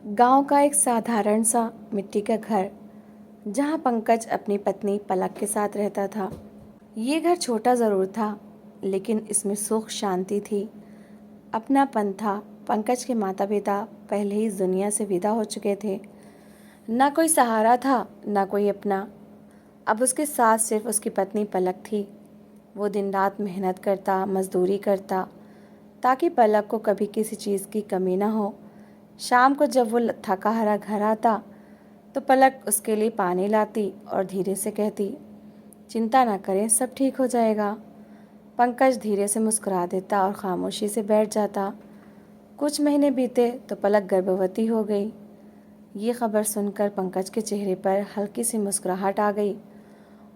गांव का एक साधारण सा मिट्टी का घर जहां पंकज अपनी पत्नी पलक के साथ रहता था। ये घर छोटा ज़रूर था, लेकिन इसमें सुख शांति थी, अपनापन था। पंकज के माता पिता पहले ही इस दुनिया से विदा हो चुके थे। ना कोई सहारा था, ना कोई अपना। अब उसके साथ सिर्फ उसकी पत्नी पलक थी। वो दिन रात मेहनत करता, मजदूरी करता, ताकि पलक को कभी किसी चीज़ की कमी ना हो। शाम को जब वो थका हारा घर आता तो पलक उसके लिए पानी लाती और धीरे से कहती, चिंता ना करें, सब ठीक हो जाएगा। पंकज धीरे से मुस्कुरा देता और खामोशी से बैठ जाता। कुछ महीने बीते तो पलक गर्भवती हो गई। ये खबर सुनकर पंकज के चेहरे पर हल्की सी मुस्कुराहट आ गई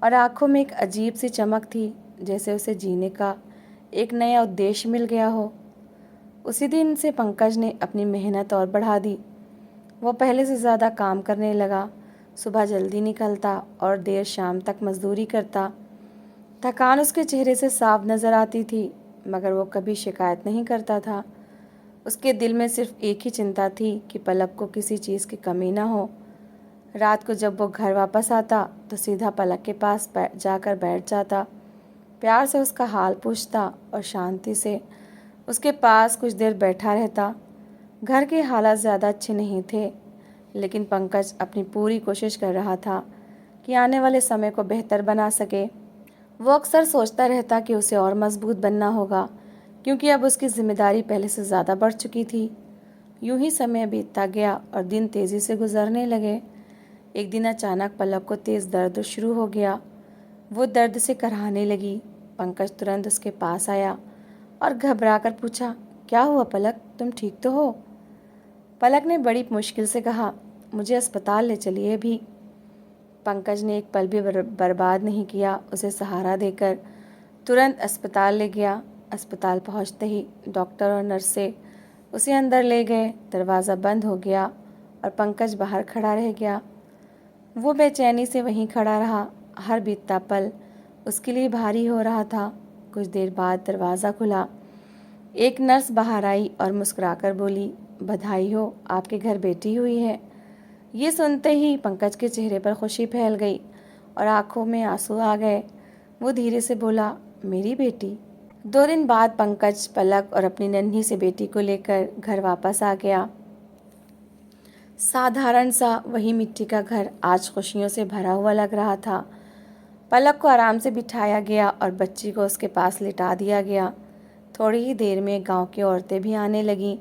और आंखों में एक अजीब सी चमक थी, जैसे उसे जीने का एक नया उद्देश्य मिल गया हो। उसी दिन से पंकज ने अपनी मेहनत और बढ़ा दी। वो पहले से ज़्यादा काम करने लगा। सुबह जल्दी निकलता और देर शाम तक मजदूरी करता। थकान उसके चेहरे से साफ नज़र आती थी, मगर वो कभी शिकायत नहीं करता था। उसके दिल में सिर्फ एक ही चिंता थी कि पलक को किसी चीज़ की कमी ना हो। रात को जब वो घर वापस आता तो सीधा पलक के पास जाकर बैठ जाता, प्यार से उसका हाल पूछता और शांति से उसके पास कुछ देर बैठा रहता। घर के हालात ज़्यादा अच्छे नहीं थे, लेकिन पंकज अपनी पूरी कोशिश कर रहा था कि आने वाले समय को बेहतर बना सके। वो अक्सर सोचता रहता कि उसे और मजबूत बनना होगा, क्योंकि अब उसकी जिम्मेदारी पहले से ज़्यादा बढ़ चुकी थी। यूं ही समय बीतता गया और दिन तेज़ी से गुजरने लगे। एक दिन अचानक पलक को तेज़ दर्द शुरू हो गया। वो दर्द से कराहने लगी। पंकज तुरंत उसके पास आया और घबरा कर पूछा, क्या हुआ पलक, तुम ठीक तो हो? पलक ने बड़ी मुश्किल से कहा, मुझे अस्पताल ले चलिए अभी। पंकज ने एक पल भी बर्बाद नहीं किया। उसे सहारा देकर तुरंत अस्पताल ले गया। अस्पताल पहुंचते ही डॉक्टर और नर्सें उसे अंदर ले गए। दरवाज़ा बंद हो गया और पंकज बाहर खड़ा रह गया। वो बेचैनी से वहीं खड़ा रहा। हर बीतता पल उसके लिए भारी हो रहा था। कुछ देर बाद दरवाज़ा खुला। एक नर्स बाहर आई और मुस्कुराकर बोली, बधाई हो, आपके घर बेटी हुई है। ये सुनते ही पंकज के चेहरे पर खुशी फैल गई और आंखों में आंसू आ गए। वो धीरे से बोला, मेरी बेटी? 2 दिन बाद पंकज पलक और अपनी नन्ही से बेटी को लेकर घर वापस आ गया। साधारण सा वही मिट्टी का घर आज खुशियों से भरा हुआ लग रहा था। पलक को आराम से बिठाया गया और बच्ची को उसके पास लिटा दिया गया। थोड़ी ही देर में गांव की औरतें भी आने लगीं।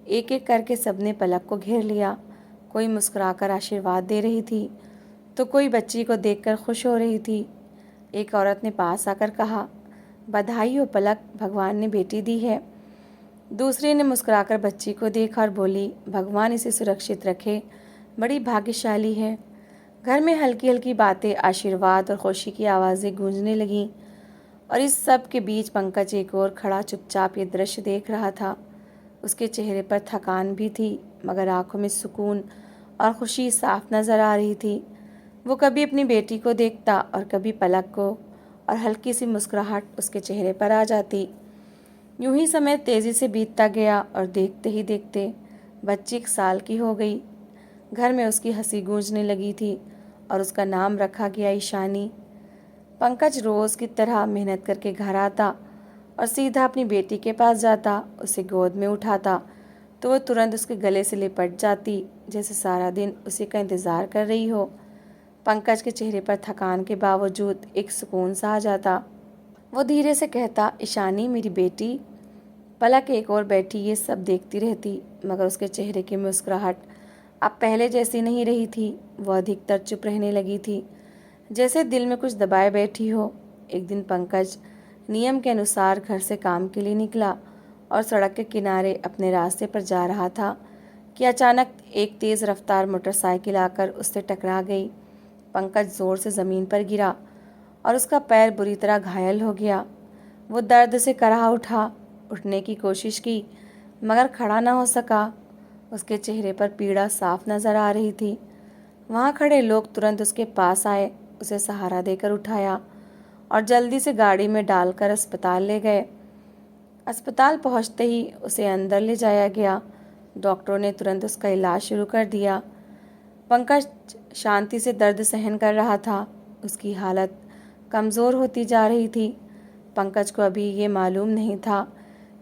एक एक करके सबने पलक को घेर लिया। कोई मुस्कुराकर आशीर्वाद दे रही थी तो कोई बच्ची को देखकर खुश हो रही थी। एक औरत ने पास आकर कहा, बधाई हो पलक, भगवान ने बेटी दी है। दूसरी ने मुस्कुराकर बच्ची को देखा और बोली, भगवान इसे सुरक्षित रखे, बड़ी भाग्यशाली है। घर में हल्की हल्की बातें, आशीर्वाद और खुशी की आवाज़ें गूंजने लगीं और इस सब के बीच पंकज एक और खड़ा चुपचाप ये दृश्य देख रहा था। उसके चेहरे पर थकान भी थी, मगर आंखों में सुकून और खुशी साफ नज़र आ रही थी। वो कभी अपनी बेटी को देखता और कभी पलक को, और हल्की सी मुस्कुराहट उसके चेहरे पर आ जाती। यूं ही समय तेज़ी से बीतता गया और देखते ही देखते बच्ची 1 साल की हो गई। घर में उसकी हंसी गूंजने लगी थी और उसका नाम रखा गया ईशानी। पंकज रोज़ की तरह मेहनत करके घर आता और सीधा अपनी बेटी के पास जाता। उसे गोद में उठाता तो वो तुरंत उसके गले से लिपट जाती, जैसे सारा दिन उसी का इंतज़ार कर रही हो। पंकज के चेहरे पर थकान के बावजूद एक सुकून सा आ जाता। वो धीरे से कहता, ईशानी मेरी बेटी। पलक एक और बैठी ये सब देखती रहती, मगर उसके चेहरे की मुस्कुराहट अब पहले जैसी नहीं रही थी। वह अधिकतर चुप रहने लगी थी, जैसे दिल में कुछ दबाए बैठी हो। एक दिन पंकज नियम के अनुसार घर से काम के लिए निकला और सड़क के किनारे अपने रास्ते पर जा रहा था कि अचानक एक तेज़ रफ्तार मोटरसाइकिल आकर उससे टकरा गई। पंकज ज़ोर से ज़मीन पर गिरा और उसका पैर बुरी तरह घायल हो गया। वो दर्द से कराह उठा, उठने की कोशिश की, मगर खड़ा न हो सका। उसके चेहरे पर पीड़ा साफ नज़र आ रही थी। वहाँ खड़े लोग तुरंत उसके पास आए, उसे सहारा देकर उठाया और जल्दी से गाड़ी में डालकर अस्पताल ले गए। अस्पताल पहुँचते ही उसे अंदर ले जाया गया। डॉक्टरों ने तुरंत उसका इलाज शुरू कर दिया। पंकज शांति से दर्द सहन कर रहा था। उसकी हालत कमज़ोर होती जा रही थी। पंकज को अभी ये मालूम नहीं था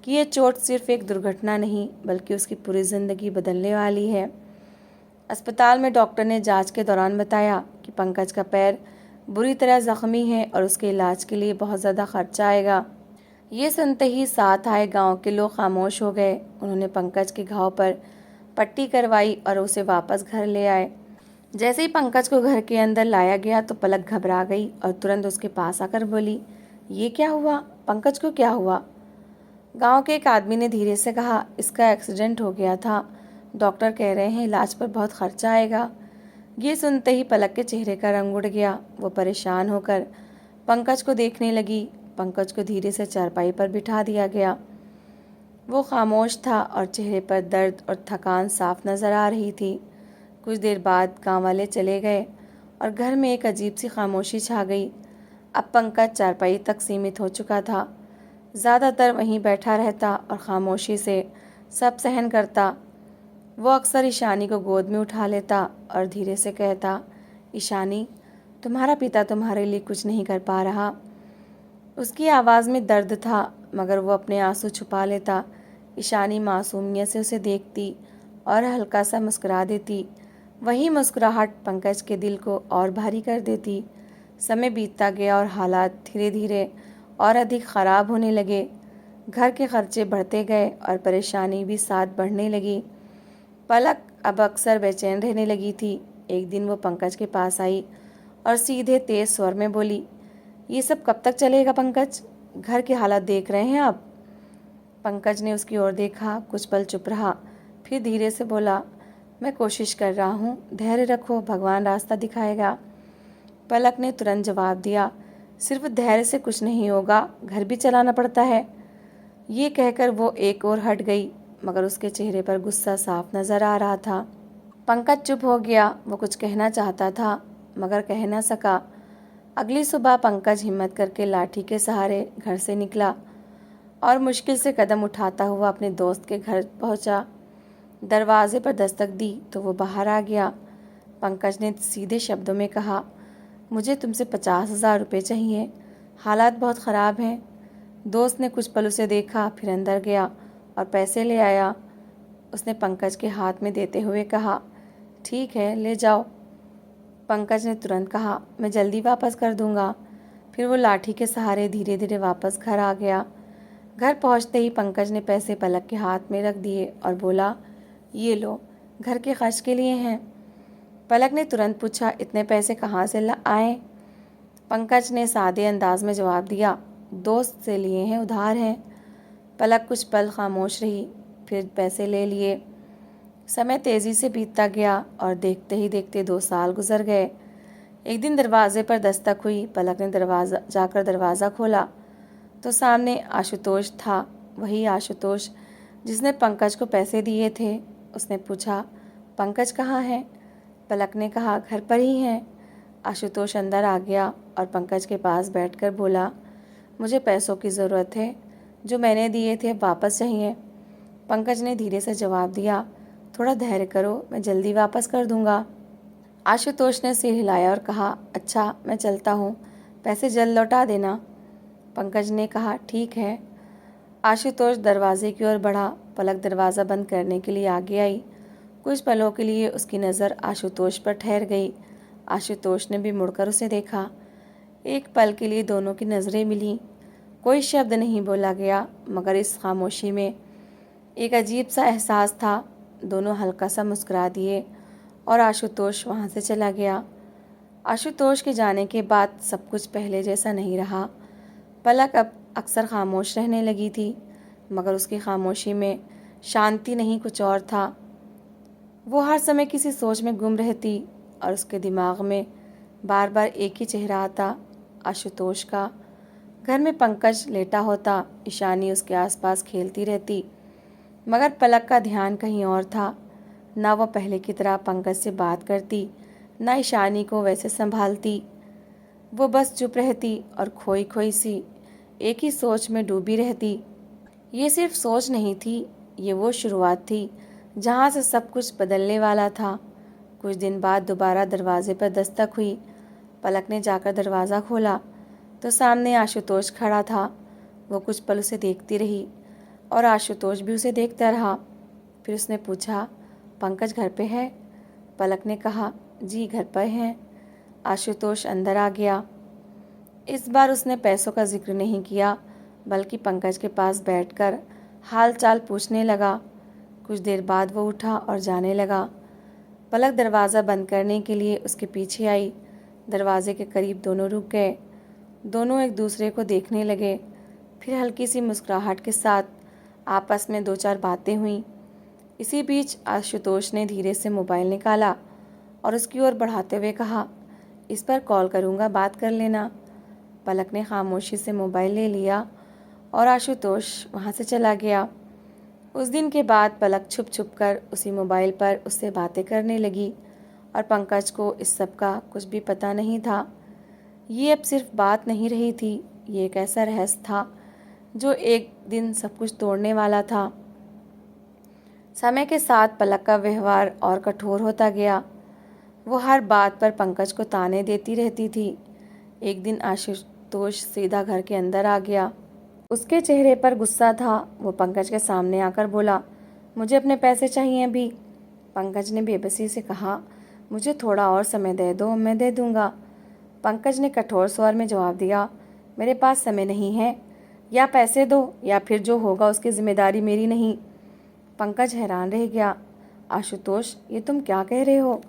कि ये चोट सिर्फ एक दुर्घटना नहीं बल्कि उसकी पूरी ज़िंदगी बदलने वाली है। अस्पताल में डॉक्टर ने जांच के दौरान बताया कि पंकज का पैर बुरी तरह ज़ख्मी है और उसके इलाज के लिए बहुत ज़्यादा खर्चा आएगा। ये सुनते ही साथ आए गांव के लोग खामोश हो गए। उन्होंने पंकज के घाव पर पट्टी करवाई और उसे वापस घर ले आए। जैसे ही पंकज को घर के अंदर लाया गया तो पलक घबरा गई और तुरंत उसके पास आकर बोली, ये क्या हुआ? पंकज को क्या हुआ? गांव के एक आदमी ने धीरे से कहा, इसका एक्सीडेंट हो गया था। डॉक्टर कह रहे हैं इलाज पर बहुत खर्चा आएगा। ये सुनते ही पलक के चेहरे का रंग उड़ गया। वो परेशान होकर पंकज को देखने लगी। पंकज को धीरे से चारपाई पर बिठा दिया गया। वो खामोश था और चेहरे पर दर्द और थकान साफ नज़र आ रही थी। कुछ देर बाद गांव वाले चले गए और घर में एक अजीब सी खामोशी छा गई। अब पंकज चारपाई तक सीमित हो चुका था। ज़्यादातर वहीं बैठा रहता और खामोशी से सब सहन करता। वो अक्सर ईशानी को गोद में उठा लेता और धीरे से कहता, ईशानी, तुम्हारा पिता तुम्हारे लिए कुछ नहीं कर पा रहा। उसकी आवाज़ में दर्द था मगर वो अपने आंसू छुपा लेता। ईशानी मासूमियत से उसे देखती और हल्का सा मुस्कुरा देती। वही मुस्कुराहट पंकज के दिल को और भारी कर देती। समय बीतता गया और हालात धीरे धीरे और अधिक ख़राब होने लगे। घर के खर्चे बढ़ते गए और परेशानी भी साथ बढ़ने लगी। पलक अब अक्सर बेचैन रहने लगी थी। एक दिन वो पंकज के पास आई और सीधे तेज स्वर में बोली, ये सब कब तक चलेगा पंकज? घर की हालत देख रहे हैं आप? पंकज ने उसकी ओर देखा, कुछ पल चुप रहा, फिर धीरे से बोला, मैं कोशिश कर रहा हूँ, धैर्य रखो, भगवान रास्ता दिखाएगा। पलक ने तुरंत जवाब दिया, सिर्फ धैर्य से कुछ नहीं होगा, घर भी चलाना पड़ता है। ये कहकर वो एक और हट गई मगर उसके चेहरे पर गुस्सा साफ नज़र आ रहा था। पंकज चुप हो गया। वो कुछ कहना चाहता था मगर कह न सका। अगली सुबह पंकज हिम्मत करके लाठी के सहारे घर से निकला और मुश्किल से कदम उठाता हुआ अपने दोस्त के घर पहुंचा। दरवाजे पर दस्तक दी तो वो बाहर आ गया। पंकज ने सीधे शब्दों में कहा, मुझे तुमसे 50,000 रुपये चाहिए, हालात बहुत ख़राब हैं। दोस्त ने कुछ पल उसे देखा, फिर अंदर गया और पैसे ले आया। उसने पंकज के हाथ में देते हुए कहा, ठीक है, ले जाओ। पंकज ने तुरंत कहा, मैं जल्दी वापस कर दूंगा। फिर वो लाठी के सहारे धीरे धीरे वापस घर आ गया। घर पहुंचते ही पंकज ने पैसे पलक के हाथ में रख दिए और बोला, ये लो, घर के खर्च के लिए हैं। पलक ने तुरंत पूछा, इतने पैसे कहाँ से आए? पंकज ने सादे अंदाज में जवाब दिया, दोस्त से लिए हैं, उधार हैं। पलक कुछ पल खामोश रही, फिर पैसे ले लिए। समय तेज़ी से बीतता गया और देखते ही देखते 2 साल गुजर गए। एक दिन दरवाजे पर दस्तक हुई। पलक ने दरवाज़ा खोला तो सामने आशुतोष था। वही आशुतोष जिसने पंकज को पैसे दिए थे। उसने पूछा, पंकज कहाँ है? पलक ने कहा, घर पर ही हैं। आशुतोष अंदर आ गया और पंकज के पास बैठकर बोला, मुझे पैसों की ज़रूरत है, जो मैंने दिए थे वापस चाहिए। पंकज ने धीरे से जवाब दिया, थोड़ा धैर्य करो, मैं जल्दी वापस कर दूंगा। आशुतोष ने सिर हिलाया और कहा, अच्छा, मैं चलता हूँ, पैसे जल्द लौटा देना। पंकज ने कहा, ठीक है। आशुतोष दरवाजे की ओर बढ़ा। पलक दरवाज़ा बंद करने के लिए आगे आई। कुछ पलों के लिए उसकी नज़र आशुतोष पर ठहर गई। आशुतोष ने भी मुड़कर उसे देखा। एक पल के लिए दोनों की नज़रें मिलीं। कोई शब्द नहीं बोला गया मगर इस खामोशी में एक अजीब सा एहसास था। दोनों हल्का सा मुस्कुरा दिए और आशुतोष वहाँ से चला गया। आशुतोष के जाने के बाद सब कुछ पहले जैसा नहीं रहा। पलक अब अक्सर खामोश रहने लगी थी मगर उसकी खामोशी में शांति नहीं, कुछ और था। वो हर समय किसी सोच में गुम रहती और उसके दिमाग में बार बार एक ही चेहरा आता, आशुतोष का। घर में पंकज लेटा होता, ईशानी उसके आसपास खेलती रहती मगर पलक का ध्यान कहीं और था। ना वो पहले की तरह पंकज से बात करती, ना ईशानी को वैसे संभालती। वो बस चुप रहती और खोई खोई सी एक ही सोच में डूबी रहती। ये सिर्फ सोच नहीं थी, ये वो शुरुआत थी जहाँ से सब कुछ बदलने वाला था। कुछ दिन बाद दोबारा दरवाजे पर दस्तक हुई। पलक ने जाकर दरवाज़ा खोला तो सामने आशुतोष खड़ा था। वो कुछ पल उसे देखती रही और आशुतोष भी उसे देखता रहा। फिर उसने पूछा, पंकज घर पे है? पलक ने कहा, जी घर पर हैं। आशुतोष अंदर आ गया। इस बार उसने पैसों का जिक्र नहीं किया, बल्कि पंकज के पास बैठकर हाल चाल पूछने लगा। कुछ देर बाद वो उठा और जाने लगा। पलक दरवाज़ा बंद करने के लिए उसके पीछे आई। दरवाजे के करीब दोनों रुक गए। दोनों एक दूसरे को देखने लगे। फिर हल्की सी मुस्कुराहट के साथ आपस में दो चार बातें हुईं। इसी बीच आशुतोष ने धीरे से मोबाइल निकाला और उसकी ओर बढ़ाते हुए कहा, इस पर कॉल करूँगा, बात कर लेना। पलक ने खामोशी से मोबाइल ले लिया और आशुतोष वहाँ से चला गया। उस दिन के बाद पलक छुप छुप कर उसी मोबाइल पर उससे बातें करने लगी और पंकज को इस सब का कुछ भी पता नहीं था। ये अब सिर्फ बात नहीं रही थी, ये एक ऐसा रहस्य था जो एक दिन सब कुछ तोड़ने वाला था। समय के साथ पलक का व्यवहार और कठोर होता गया। वो हर बात पर पंकज को ताने देती रहती थी। एक दिन आशुतोष सीधा घर के अंदर आ गया। उसके चेहरे पर गुस्सा था। वो पंकज के सामने आकर बोला, मुझे अपने पैसे चाहिए अभी। पंकज ने बेबसी से कहा, मुझे थोड़ा और समय दे दो, मैं दे दूंगा। पंकज ने कठोर स्वर में जवाब दिया, मेरे पास समय नहीं है, या पैसे दो या फिर जो होगा उसकी जिम्मेदारी मेरी नहीं। पंकज हैरान रह गया। आशुतोष, ये तुम क्या कह रहे हो?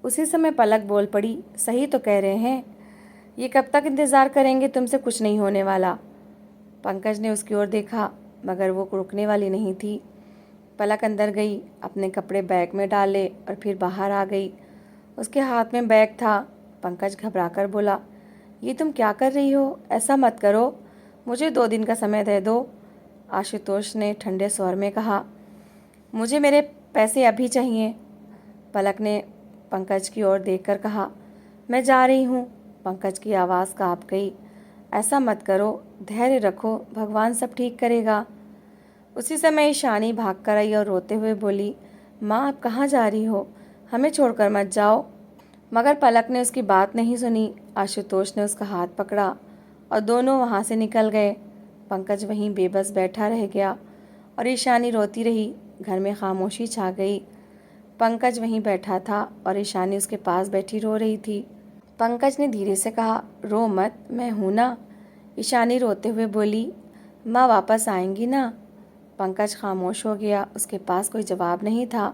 उसी समय पलक बोल पड़ी, सही तो कह रहे हैं, ये कब तक इंतज़ार करेंगे, तुमसे कुछ नहीं होने वाला। पंकज ने उसकी ओर देखा, मगर वो रुकने वाली नहीं थी। पलक अंदर गई, अपने कपड़े बैग में डाले और फिर बाहर आ गई। उसके हाथ में बैग था। पंकज घबराकर बोला, ये तुम क्या कर रही हो? ऐसा मत करो, मुझे 2 दिन का समय दे दो। आशुतोष ने ठंडे स्वर में कहा, मुझे मेरे पैसे अभी चाहिए। पलक ने पंकज की ओर देखकर कहा, मैं जा रही हूँ। पंकज की आवाज़ काँप गई। ऐसा मत करो, धैर्य रखो, भगवान सब ठीक करेगा। उसी समय ईशानी भाग कर आई और रोते हुए बोली, माँ आप कहाँ जा रही हो? हमें छोड़कर मत जाओ। मगर पलक ने उसकी बात नहीं सुनी। आशुतोष ने उसका हाथ पकड़ा और दोनों वहाँ से निकल गए। पंकज वहीं बेबस बैठा रह गया और ईशानी रोती रही। घर में खामोशी छा गई। पंकज वहीं बैठा था और ईशानी उसके पास बैठी रो रही थी। पंकज ने धीरे से कहा, रो मत, मैं हूँ ना। ईशानी रोते हुए बोली, माँ वापस आएंगी ना? पंकज खामोश हो गया। उसके पास कोई जवाब नहीं था।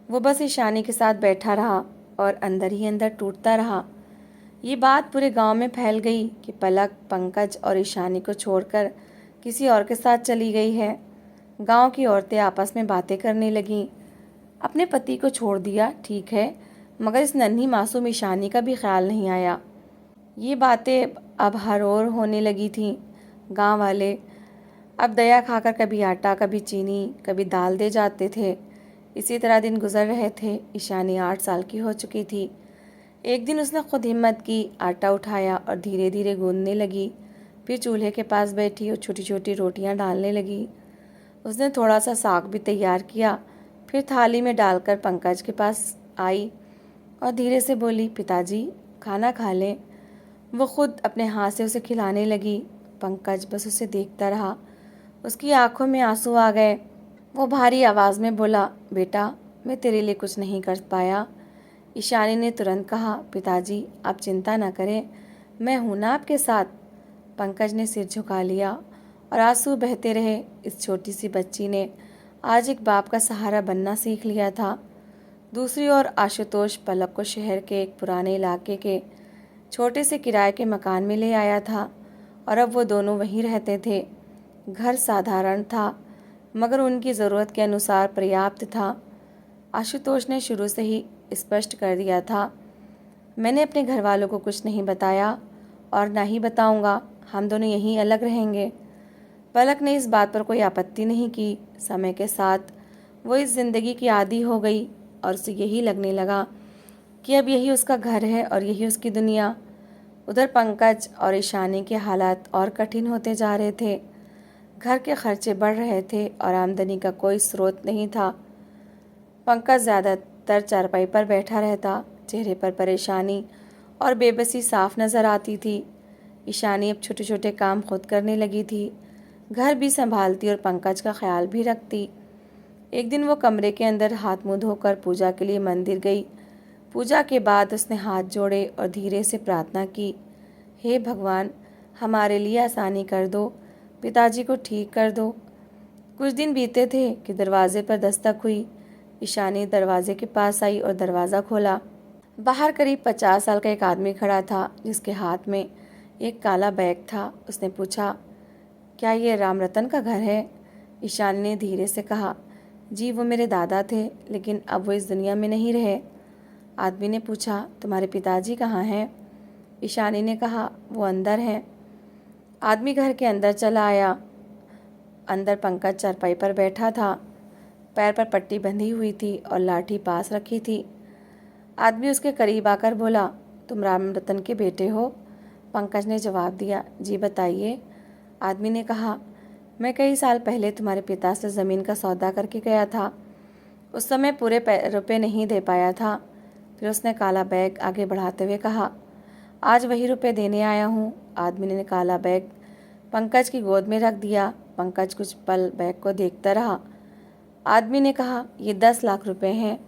वो बस ईशानी के साथ बैठा रहा और अंदर ही अंदर टूटता रहा। ये बात पूरे गांव में फैल गई कि पलक पंकज और ईशानी को छोड़कर किसी और के साथ चली गई है। गांव की औरतें आपस में बातें करने लगीं। अपने पति को छोड़ दिया, ठीक है, मगर इस नन्ही मासूम ईशानी का भी ख्याल नहीं आया। ये बातें अब हर ओर होने लगी थीं। गांव वाले अब दया खाकर कभी आटा, कभी चीनी, कभी दाल दे जाते थे। इसी तरह दिन गुजर रहे थे। ईशानी 8 साल की हो चुकी थी। एक दिन उसने खुद हिम्मत की, आटा उठाया और धीरे धीरे गूंदने लगी। फिर चूल्हे के पास बैठी और छोटी छोटी रोटियां डालने लगी। उसने थोड़ा सा साग भी तैयार किया। फिर थाली में डालकर पंकज के पास आई और धीरे से बोली, पिताजी खाना खा लें। वो खुद अपने हाथ से उसे खिलाने लगी। पंकज बस उसे देखता रहा। उसकी आंखों में आंसू आ गए। वो भारी आवाज़ में बोला, बेटा मैं तेरे लिए कुछ नहीं कर पाया। ईशानी ने तुरंत कहा, पिताजी आप चिंता न करें, मैं हूं ना आपके साथ। पंकज ने सिर झुका लिया और आंसू बहते रहे। इस छोटी सी बच्ची ने आज एक बाप का सहारा बनना सीख लिया था। दूसरी ओर आशुतोष पलक को शहर के एक पुराने इलाके के छोटे से किराए के मकान में ले आया था और अब वो दोनों वहीं रहते थे। घर साधारण था, मगर उनकी ज़रूरत के अनुसार पर्याप्त था। आशुतोष ने शुरू से ही स्पष्ट कर दिया था, मैंने अपने घर वालों को कुछ नहीं बताया और ना ही बताऊंगा, हम दोनों यहीं अलग रहेंगे। पलक ने इस बात पर कोई आपत्ति नहीं की। समय के साथ वो इस ज़िंदगी की आदी हो गई और उसे यही लगने लगा कि अब यही उसका घर है और यही उसकी दुनिया। उधर पंकज और ईशानी के हालात और कठिन होते जा रहे थे। घर के खर्चे बढ़ रहे थे और आमदनी का कोई स्रोत नहीं था। पंकज ज़्यादातर चारपाई पर बैठा रहता। चेहरे पर परेशानी और बेबसी साफ नज़र आती थी। ईशानी अब छोटे छोटे काम खुद करने लगी थी, घर भी संभालती और पंकज का ख्याल भी रखती। एक दिन वो कमरे के अंदर हाथ मुंह धोकर पूजा के लिए मंदिर गई। पूजा के बाद उसने हाथ जोड़े और धीरे से प्रार्थना की, हे भगवान, हमारे लिए आसानी कर दो, पिताजी को ठीक कर दो। कुछ दिन बीते थे कि दरवाजे पर दस्तक हुई। ईशानी दरवाजे के पास आई और दरवाज़ा खोला। बाहर करीब 50 साल का एक आदमी खड़ा था, जिसके हाथ में एक काला बैग था। उसने पूछा, क्या ये राम रतन का घर है? ईशानी ने धीरे से कहा, जी वो मेरे दादा थे, लेकिन अब वो इस दुनिया में नहीं रहे। आदमी ने पूछा, तुम्हारे पिताजी कहाँ हैं? ईशानी ने कहा, वो अंदर हैं। आदमी घर के अंदर चला आया। अंदर पंकज चारपाई पर बैठा था, पैर पर पट्टी बंधी हुई थी और लाठी पास रखी थी। आदमी उसके करीब आकर बोला, तुम राम रतन के बेटे हो? पंकज ने जवाब दिया, जी बताइए। आदमी ने कहा, मैं कई साल पहले तुम्हारे पिता से ज़मीन का सौदा करके गया था। उस समय पूरे रुपए नहीं दे पाया था। फिर उसने काला बैग आगे बढ़ाते हुए कहा, आज वही रुपए देने आया हूँ। आदमी ने काला बैग पंकज की गोद में रख दिया। पंकज कुछ पल बैग को देखता रहा। आदमी ने कहा, ये 10 लाख रुपए हैं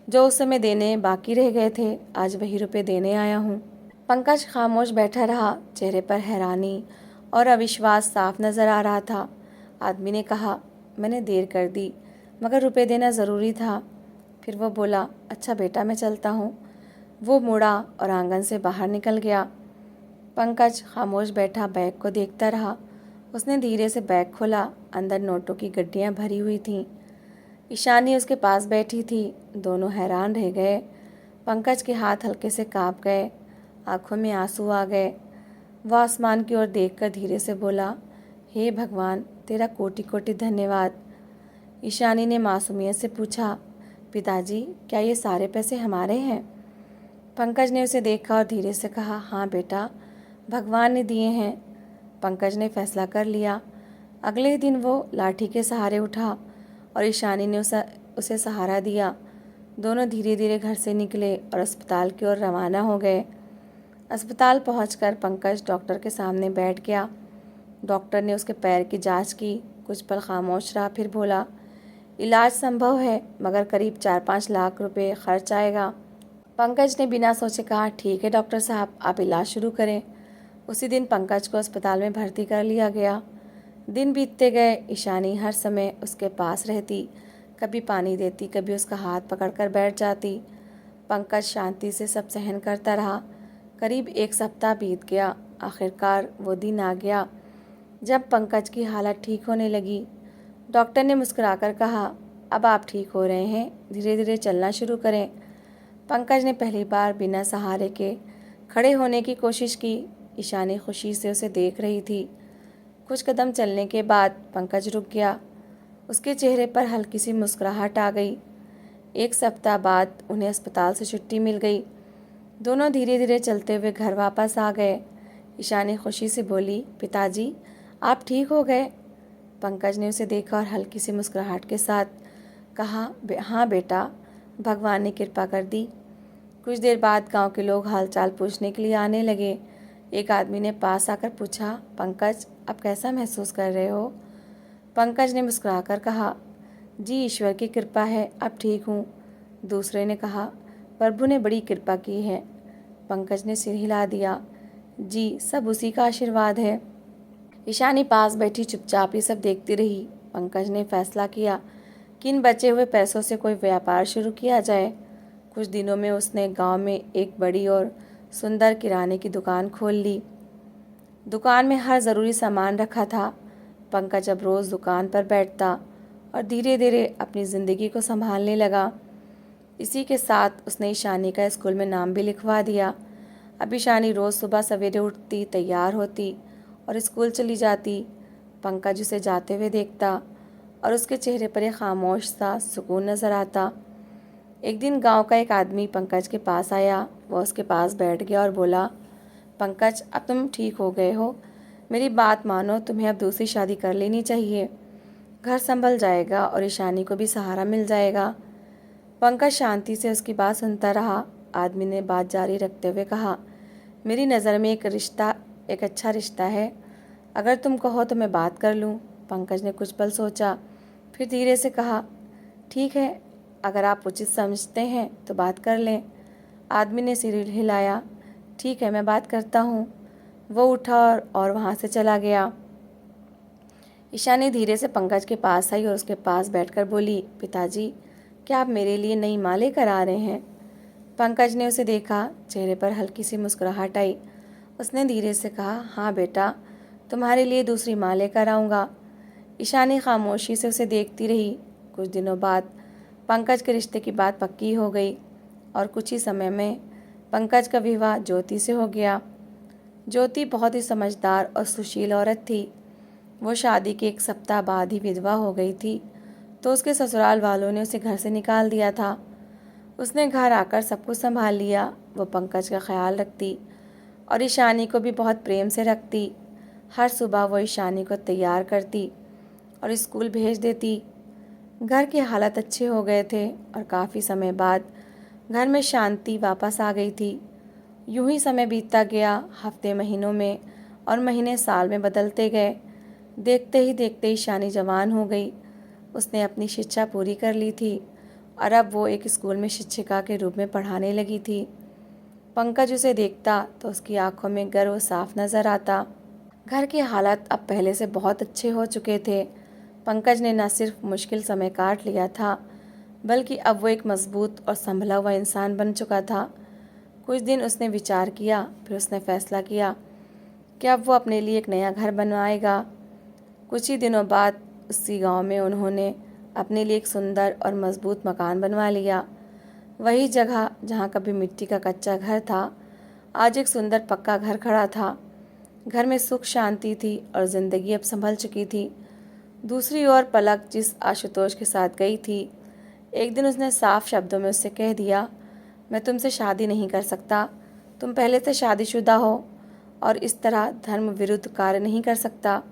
जो उस समय देने बाकी रह गए थे। आज वही रुपए देने आया हूँ। पंकज खामोश बैठा रहा। चेहरे पर हैरानी और अविश्वास साफ नज़र आ रहा था। आदमी ने कहा, मैंने देर कर दी, मगर रुपए देना ज़रूरी था। फिर वो बोला, अच्छा बेटा, मैं चलता हूँ। वो मुड़ा और आंगन से बाहर निकल गया। पंकज खामोश बैठा बैग को देखता रहा। उसने धीरे से बैग खोला। अंदर नोटों की गड्डियाँ भरी हुई थीं। ईशानी उसके पास बैठी थी। दोनों हैरान रह गए। पंकज के हाथ हल्के से काँप गए, आंखों में आंसू आ गए। वह आसमान की ओर देखकर धीरे से बोला, हे भगवान, तेरा कोटि कोटि धन्यवाद। ईशानी ने मासूमियत से पूछा, पिताजी, क्या ये सारे पैसे हमारे हैं? पंकज ने उसे देखा और धीरे से कहा, हाँ बेटा, भगवान ने दिए हैं। पंकज ने फैसला कर लिया। अगले दिन वो लाठी के सहारे उठा और ईशानी ने उसे सहारा दिया। दोनों धीरे धीरे घर से निकले और अस्पताल की ओर रवाना हो गए। अस्पताल पहुंचकर पंकज डॉक्टर के सामने बैठ गया। डॉक्टर ने उसके पैर की जांच की। कुछ पल खामोश रहा, फिर बोला, इलाज संभव है, मगर करीब 4-5 लाख रुपए खर्च आएगा। पंकज ने बिना सोचे कहा, ठीक है डॉक्टर साहब, आप इलाज शुरू करें। उसी दिन पंकज को अस्पताल में भर्ती कर लिया गया। दिन बीतते गए। ईशानी हर समय उसके पास रहती, कभी पानी देती, कभी उसका हाथ पकड़कर बैठ जाती। पंकज शांति से सब सहन करता रहा। करीब 1 सप्ताह बीत गया। आखिरकार वो दिन आ गया जब पंकज की हालत ठीक होने लगी। डॉक्टर ने मुस्कुराकर कहा, अब आप ठीक हो रहे हैं, धीरे धीरे चलना शुरू करें। पंकज ने पहली बार बिना सहारे के खड़े होने की कोशिश की। ईशानी खुशी से उसे देख रही थी। कुछ कदम चलने के बाद पंकज रुक गया। उसके चेहरे पर हल्की सी मुस्कुराहट आ गई। 1 सप्ताह बाद उन्हें अस्पताल से छुट्टी मिल गई। दोनों धीरे धीरे चलते हुए घर वापस आ गए। ईशानी खुशी से बोली, पिताजी, आप ठीक हो गए? पंकज ने उसे देखा और हल्की सी मुस्कुराहट के साथ कहा, हाँ बेटा, भगवान ने कृपा कर दी। कुछ देर बाद गांव के लोग हालचाल पूछने के लिए आने लगे। एक आदमी ने पास आकर पूछा, पंकज, अब कैसा महसूस कर रहे हो? पंकज ने मुस्कुराकर कहा, जी ईश्वर की कृपा है, अब ठीक हूँ। दूसरे ने कहा, प्रभु ने बड़ी कृपा की है। पंकज ने सिर हिला दिया, जी सब उसी का आशीर्वाद है। ईशानी पास बैठी चुपचाप ये सब देखती रही। पंकज ने फैसला किया कि इन बचे हुए पैसों से कोई व्यापार शुरू किया जाए। कुछ दिनों में उसने गांव में एक बड़ी और सुंदर किराने की दुकान खोल ली। दुकान में हर ज़रूरी सामान रखा था। पंकज अब रोज़ दुकान पर बैठता और धीरे धीरे अपनी ज़िंदगी को संभालने लगा। इसी के साथ उसने ईशानी का स्कूल में नाम भी लिखवा दिया। अब ईशानी रोज़ सुबह सवेरे उठती, तैयार होती और स्कूल चली जाती। पंकज उसे जाते हुए देखता और उसके चेहरे पर एक खामोश सा सुकून नज़र आता। एक दिन गांव का एक आदमी पंकज के पास आया। वह उसके पास बैठ गया और बोला, पंकज, अब तुम ठीक हो गए हो, मेरी बात मानो, तुम्हें अब दूसरी शादी कर लेनी चाहिए। घर संभल जाएगा और ईशानी को भी सहारा मिल जाएगा। पंकज शांति से उसकी बात सुनता रहा। आदमी ने बात जारी रखते हुए कहा, मेरी नज़र में एक अच्छा रिश्ता है। अगर तुम कहो तो मैं बात कर लूँ। पंकज ने कुछ पल सोचा, फिर धीरे से कहा, ठीक है, अगर आप उचित समझते हैं तो बात कर लें। आदमी ने सिर हिलाया, ठीक है, मैं बात करता हूँ। वो उठा और वहाँ से चला गया। ईशानी धीरे से पंकज के पास आई और उसके पास बैठकर बोली, पिताजी, क्या आप मेरे लिए नई माँ लेकर आ रहे हैं? पंकज ने उसे देखा, चेहरे पर हल्की सी मुस्कुराहट आई। उसने धीरे से कहा, हाँ बेटा, तुम्हारे लिए दूसरी माँ लेकर आऊँगा। ईशानी खामोशी से उसे देखती रही। कुछ दिनों बाद पंकज के रिश्ते की बात पक्की हो गई और कुछ ही समय में पंकज का विवाह ज्योति से हो गया। ज्योति बहुत ही समझदार और सुशील औरत थी। वो शादी के एक सप्ताह बाद ही विधवा हो गई थी, तो उसके ससुराल वालों ने उसे घर से निकाल दिया था। उसने घर आकर सब कुछ संभाल लिया। वो पंकज का ख्याल रखती और ईशानी को भी बहुत प्रेम से रखती। हर सुबह वो ईशानी को तैयार करती और स्कूल भेज देती। घर के हालात अच्छे हो गए थे और काफ़ी समय बाद घर में शांति वापस आ गई थी। यूं ही समय बीतता गया। हफ्ते महीनों में और महीने साल में बदलते गए। देखते ही देखते ईशानी जवान हो गई। उसने अपनी शिक्षा पूरी कर ली थी और अब वो एक स्कूल में शिक्षिका के रूप में पढ़ाने लगी थी। पंकज उसे देखता तो उसकी आंखों में गर्व साफ नज़र आता। घर के हालात अब पहले से बहुत अच्छे हो चुके थे। पंकज ने न सिर्फ मुश्किल समय काट लिया था, बल्कि अब वो एक मजबूत और संभला हुआ इंसान बन चुका था। कुछ दिन उसने विचार किया, फिर उसने फैसला किया कि अब वो अपने लिए एक नया घर बनवाएगा। कुछ ही दिनों बाद उसी गांव में उन्होंने अपने लिए एक सुंदर और मजबूत मकान बनवा लिया। वही जगह जहां कभी मिट्टी का कच्चा घर था, आज एक सुंदर पक्का घर खड़ा था। घर में सुख शांति थी और ज़िंदगी अब संभल चुकी थी। दूसरी ओर पलक जिस आशुतोष के साथ गई थी, एक दिन उसने साफ शब्दों में उससे कह दिया, मैं तुमसे शादी नहीं कर सकता। तुम पहले से शादीशुदा हो और इस तरह धर्म विरुद्ध कार्य नहीं कर सकता।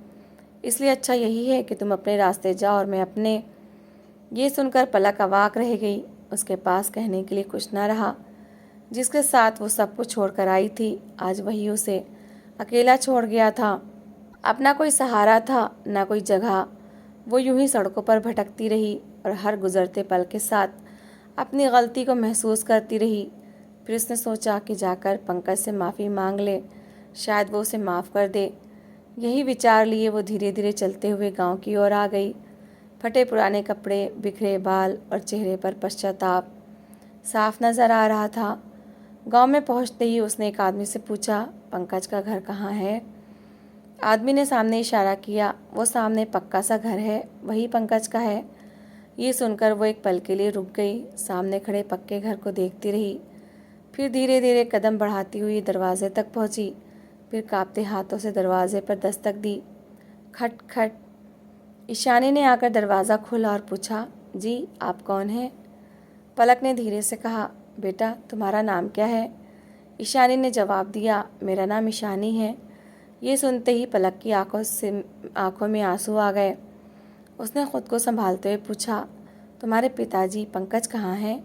इसलिए अच्छा यही है कि तुम अपने रास्ते जाओ और मैं अपने। ये सुनकर पलक अवाक रह गई। उसके पास कहने के लिए कुछ न रहा। जिसके साथ वो सब कुछ छोड़कर आई थी, आज वही उसे अकेला छोड़ गया था। अपना कोई सहारा था, ना कोई जगह। वो यूं ही सड़कों पर भटकती रही और हर गुजरते पल के साथ अपनी गलती को महसूस करती रही। फिर उसने सोचा कि जाकर पंकज से माफ़ी मांग ले, शायद वो उसे माफ़ कर दे। यही विचार लिए वो धीरे धीरे चलते हुए गांव की ओर आ गई। फटे पुराने कपड़े, बिखरे बाल और चेहरे पर पश्चाताप साफ नज़र आ रहा था। गांव में पहुंचते ही उसने एक आदमी से पूछा, पंकज का घर कहाँ है? आदमी ने सामने इशारा किया। वो सामने पक्का सा घर है, वही पंकज का है। ये सुनकर वो एक पल के लिए रुक गई, सामने खड़े पक्के घर को देखती रही। फिर धीरे धीरे कदम बढ़ाती हुई दरवाजे तक पहुंची। फिर कांपते हाथों से दरवाजे पर दस्तक दी। खट खट। ईशानी ने आकर दरवाज़ा खोला और पूछा, जी आप कौन हैं? पलक ने धीरे से कहा, बेटा तुम्हारा नाम क्या है? ईशानी ने जवाब दिया, मेरा नाम ईशानी है। ये सुनते ही पलक की आंखों में आंसू आ गए। उसने खुद को संभालते हुए पूछा, तुम्हारे पिताजी पंकज कहाँ हैं?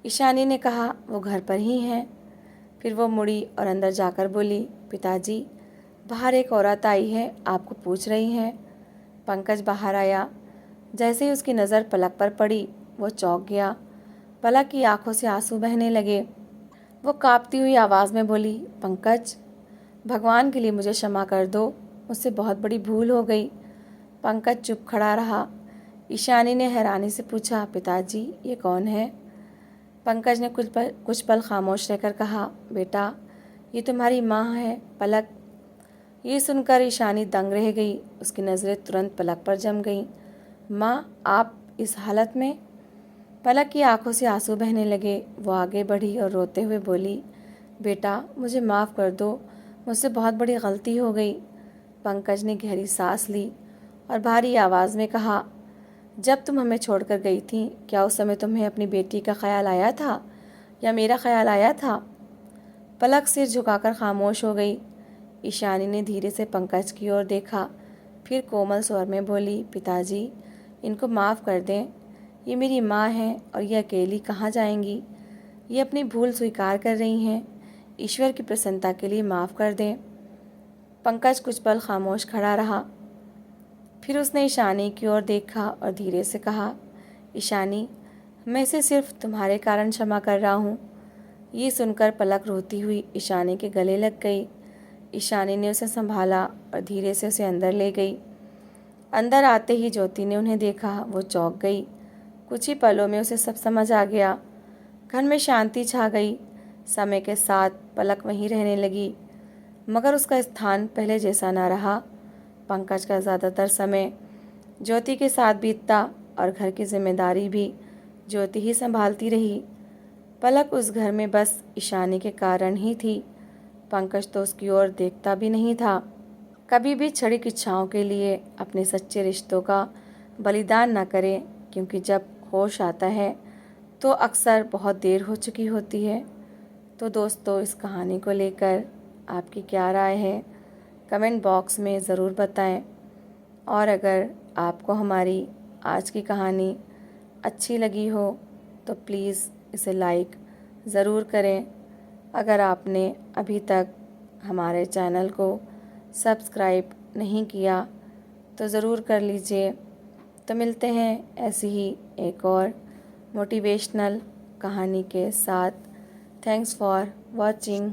ईशानी ने कहा, वो घर पर ही हैं। फिर वो मुड़ी और अंदर जाकर बोली, पिताजी बाहर एक औरत आई है, आपको पूछ रही है। पंकज बाहर आया। जैसे ही उसकी नज़र पलक पर पड़ी, वो चौंक गया। पलक की आंखों से आंसू बहने लगे। वो कांपती हुई आवाज़ में बोली, पंकज भगवान के लिए मुझे क्षमा कर दो, मुझसे बहुत बड़ी भूल हो गई। पंकज चुप खड़ा रहा। ईशानी ने हैरानी से पूछा, पिताजी ये कौन है? पंकज ने कुछ पल खामोश रहकर कहा, बेटा ये तुम्हारी माँ है, पलक। ये सुनकर ईशानी दंग रह गई। उसकी नज़रें तुरंत पलक पर जम गईं। माँ, आप इस हालत में? पलक की आंखों से आंसू बहने लगे। वो आगे बढ़ी और रोते हुए बोली, बेटा मुझे माफ़ कर दो, मुझसे बहुत बड़ी गलती हो गई। पंकज ने गहरी सांस ली और भारी आवाज़ में कहा, जब तुम हमें छोड़कर गई थी, क्या उस समय तुम्हें अपनी बेटी का ख्याल आया था या मेरा ख्याल आया था? पलक सिर झुकाकर खामोश हो गई। ईशानी ने धीरे से पंकज की ओर देखा, फिर कोमल स्वर में बोली, पिताजी इनको माफ़ कर दें, ये मेरी माँ हैं और ये अकेली कहाँ जाएंगी। ये अपनी भूल स्वीकार कर रही हैं। ईश्वर की प्रसन्नता के लिए माफ़ कर दें। पंकज कुछ पल खामोश खड़ा रहा। फिर उसने ईशानी की ओर देखा और धीरे से कहा, ईशानी, मैं इसे सिर्फ तुम्हारे कारण क्षमा कर रहा हूँ। ये सुनकर पलक रोती हुई ईशानी के गले लग गई। ईशानी ने उसे संभाला और धीरे से उसे अंदर ले गई। अंदर आते ही ज्योति ने उन्हें देखा। वो चौंक गई। कुछ ही पलों में उसे सब समझ आ गया। घर में शांति छा गई। समय के साथ पलक वहीं रहने लगी, मगर उसका स्थान पहले जैसा न रहा। पंकज का ज़्यादातर समय ज्योति के साथ बीतता और घर की जिम्मेदारी भी ज्योति ही संभालती रही। पलक उस घर में बस ईशानी के कारण ही थी। पंकज तो उसकी ओर देखता भी नहीं था। कभी भी क्षणिक इच्छाओं के लिए अपने सच्चे रिश्तों का बलिदान न करें, क्योंकि जब होश आता है तो अक्सर बहुत देर हो चुकी होती है। तो दोस्तों, इस कहानी को लेकर आपकी क्या राय है, कमेंट बॉक्स में ज़रूर बताएं। और अगर आपको हमारी आज की कहानी अच्छी लगी हो तो प्लीज़ इसे लाइक ज़रूर करें। अगर आपने अभी तक हमारे चैनल को सब्सक्राइब नहीं किया तो ज़रूर कर लीजिए। तो मिलते हैं ऐसी ही एक और मोटिवेशनल कहानी के साथ। Thanks for watching.